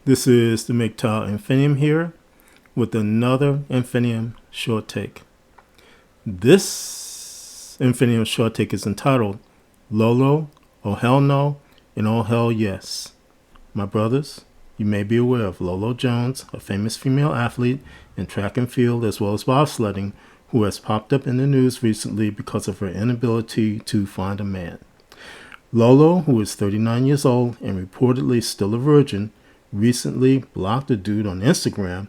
This is the MGTOW Infinium here with another Infinium short take. This Infinium short take is entitled Lolo, Oh Hell No, and Oh Hell Yes. My brothers, you may be aware of Lolo Jones, a famous female athlete in track and field as well as bobsledding, who has popped up in the news recently because of her inability to find a man. Lolo, who is 39 years old and reportedly still a virgin, recently blocked a dude on Instagram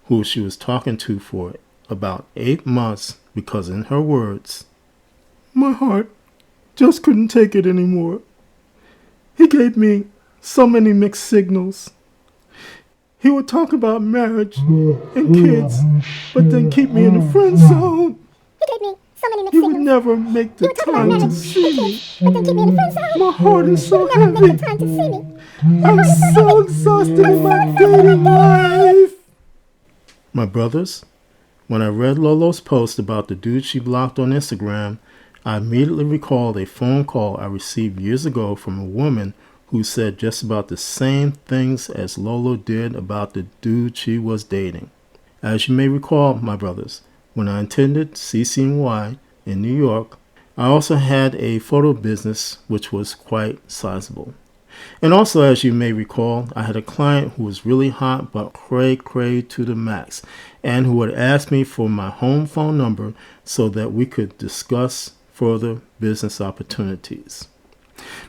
who she was talking to for about 8 months because, in her words, "My heart just couldn't take it anymore. He gave me so many mixed signals. He would talk about marriage and kids, but then keep me in the friend zone. He would never make the time to see me. My heart is so heavy. I'm so exhausted in my dating life." My brothers, when I read Lolo's post about the dude she blocked on Instagram, I immediately recalled a phone call I received years ago from a woman who said just about the same things as Lolo did about the dude she was dating. As you may recall, my brothers, when I attended CCNY in New York, I also had a photo business which was quite sizable. And also, as you may recall, I had a client who was really hot but cray to the max, and who had asked me for my home phone number so that we could discuss further business opportunities.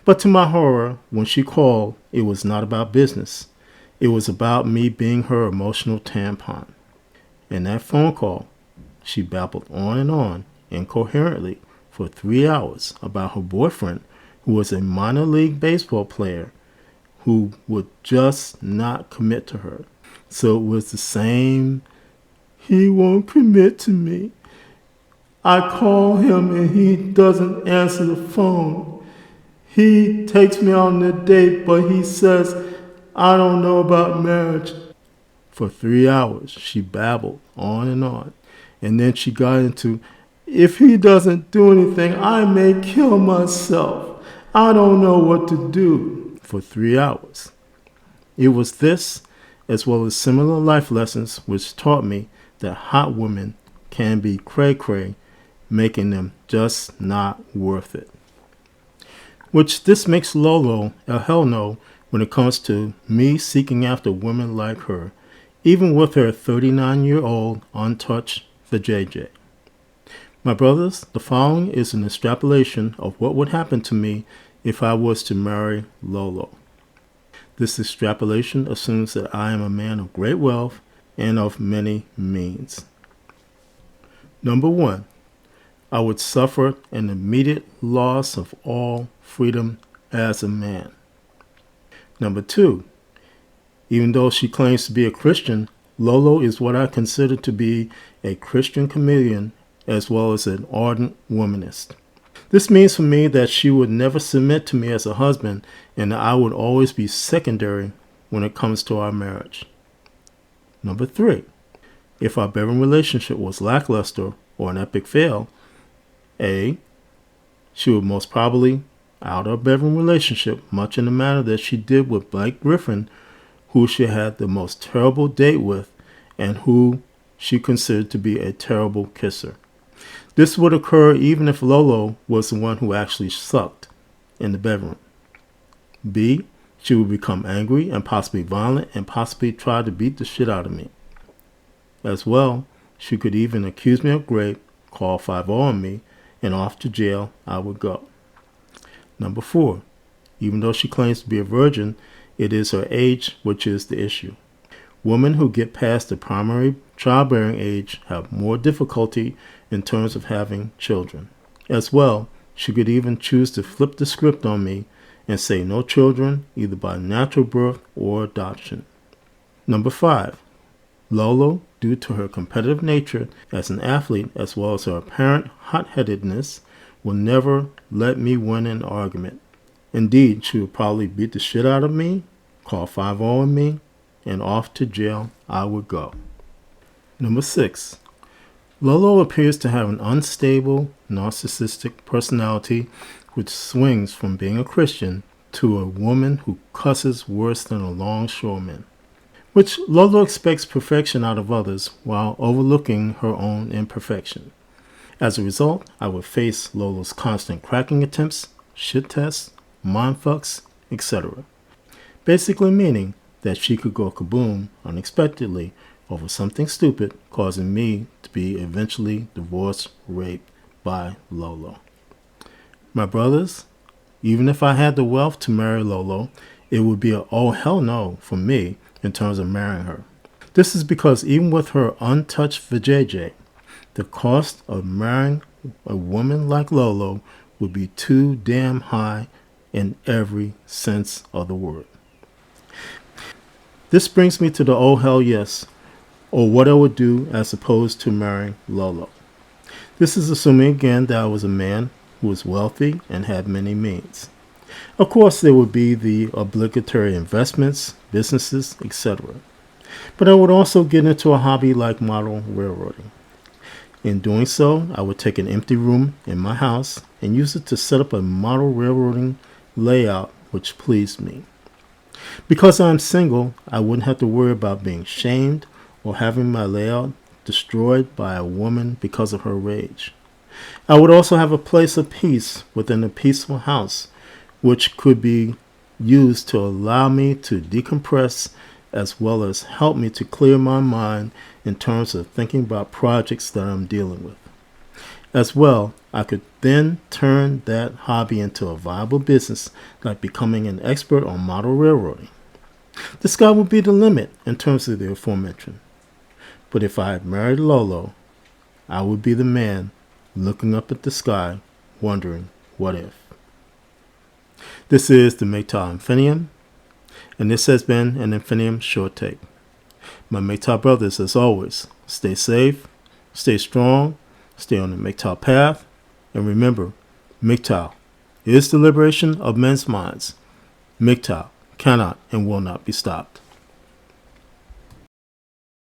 But to my horror, when she called, it was not about business. It was about me being her emotional tampon. In that phone call, she babbled on, incoherently, for 3 hours about her boyfriend, who was a minor league baseball player who would just not commit to her. So it was the same, "He won't commit to me. I call him and he doesn't answer the phone. He takes me on a date, but he says, I don't know about marriage." For 3 hours, she babbled on. And then she got into, "If he doesn't do anything, I may kill myself. I don't know what to do," for 3 hours. It was this, as well as similar life lessons, which taught me that hot women can be cray, making them just not worth it. Which this makes Lolo a hell no when it comes to me seeking after women like her, even with her 39-year-old untouched vajayjay. My brothers, the following is an extrapolation of what would happen to me if I was to marry Lolo. This extrapolation assumes that I am a man of great wealth and of many means. Number 1, I would suffer an immediate loss of all freedom as a man. Number 2, even though she claims to be a Christian, Lolo is what I consider to be a Christian chameleon as well as an ardent womanist. This means for me that she would never submit to me as a husband, and that I would always be secondary when it comes to our marriage. Number 3, if our bedroom relationship was lackluster or an epic fail, A, she would most probably out our bedroom relationship much in the manner that she did with Blake Griffin, who she had the most terrible date with and who she considered to be a terrible kisser. This would occur even if Lolo was the one who actually sucked in the bedroom. B, she would become angry and possibly violent and possibly try to beat the shit out of me. As well, she could even accuse me of rape, call 5-0 on me, and off to jail I would go. Number 4, even though she claims to be a virgin, it is her age which is the issue. Women who get past the primary childbearing age have more difficulty in terms of having children. As well, she could even choose to flip the script on me and say no children, either by natural birth or adoption. Number 5, Lolo, due to her competitive nature as an athlete as well as her apparent hot-headedness, will never let me win an argument. Indeed, she will probably beat the shit out of me, call 5-0 on me, and off to jail I would go. Number 6, Lolo appears to have an unstable, narcissistic personality which swings from being a Christian to a woman who cusses worse than a longshoreman. which Lolo expects perfection out of others while overlooking her own imperfection. As a result, I would face Lolo's constant cracking attempts, shit tests, mindfucks, etc. Basically meaning that she could go kaboom unexpectedly over something stupid, causing me to be eventually divorced, raped by Lolo. My brothers, even if I had the wealth to marry Lolo, it would be a oh hell no for me in terms of marrying her. This is because even with her untouched vajayjay, the cost of marrying a woman like Lolo would be too damn high in every sense of the word. This brings me to the oh hell yes, or what I would do as opposed to marrying Lolo. This is assuming again that I was a man who was wealthy and had many means. Of course, there would be the obligatory investments, businesses, etc. But I would also get into a hobby like model railroading. In doing so, I would take an empty room in my house and use it to set up a model railroading layout which pleased me. Because I'm single, I wouldn't have to worry about being shamed or having my layout destroyed by a woman because of her rage. I would also have a place of peace within a peaceful house, which could be used to allow me to decompress as well as help me to clear my mind in terms of thinking about projects that I'm dealing with. As well, I could then turn that hobby into a viable business, like becoming an expert on model railroading. The sky would be the limit in terms of the aforementioned. But if I had married Lolo, I would be the man looking up at the sky, wondering, what if? This is the MGTOW Infinium, and this has been an Infinium short take. My MGTOW brothers, as always, stay safe, stay strong, stay on the MGTOW path, and remember, MGTOW is the liberation of men's minds. MGTOW cannot and will not be stopped.